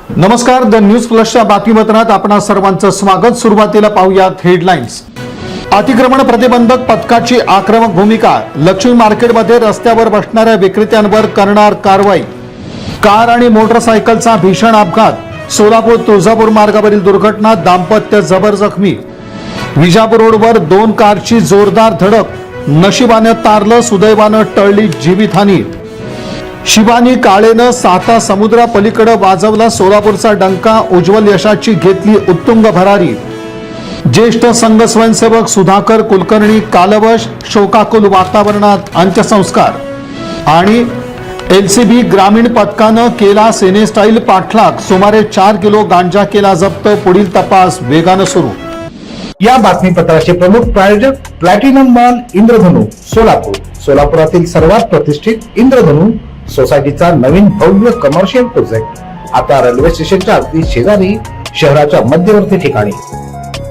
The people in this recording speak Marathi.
नमस्कार, द न्यूज प्लसच्या बातमीपत्रात आपणा सर्वांचं स्वागत। सुरुवातीला पाहूयात हेडलाईन्स। अतिक्रमण प्रतिबंधक पथकाची आक्रमक भूमिका। लक्ष्मी मार्केटमध्ये रस्त्यावर बसणाऱ्या विक्रेत्यांवर करणार कारवाई। कार आणि मोटरसायकलचा भीषण अपघात। सोलापूर तुळजापूर मार्गावरील दुर्घटना, दाम्पत्य जबर जखमी। विजापूर रोडवर 2 कारची जोरदार धडक, नशिबाने तारलं, सुदैवानं टळली जीवितहानी। शिवानी काळेनं साता समुद्रा पलीकडे वाजवला सोलापूरचा डंका, उज्ज्वल यशाची घेतली उत्तुंग भरारी। ज्येष्ठ संघ स्वयंसेवक सुधाकर कुलकर्णी कालवश, शोकाकुल वातावरणात अंत्यसंस्कार। आणि एलसीबी ग्रामीण पथकानं केला सेनेस्टाईल पाठलाग, सुमारे 4 किलो गांजा केला जप्त, पुढील तपास वेगानं सुरू। या बातमीपत्राचे प्रमुख प्रायोजक प्लॅटिनम मॉल इंद्रधनु सोलापूर। सोलापुरातील सर्वात प्रतिष्ठित इंद्रधनु सोसायटीचा नवीन भव्य कमर्शियल प्रोजेक्ट आता रेल्वे स्टेशनच्या अगदी शेजारी, शहराच्या मध्यवर्ती ठिकाणी।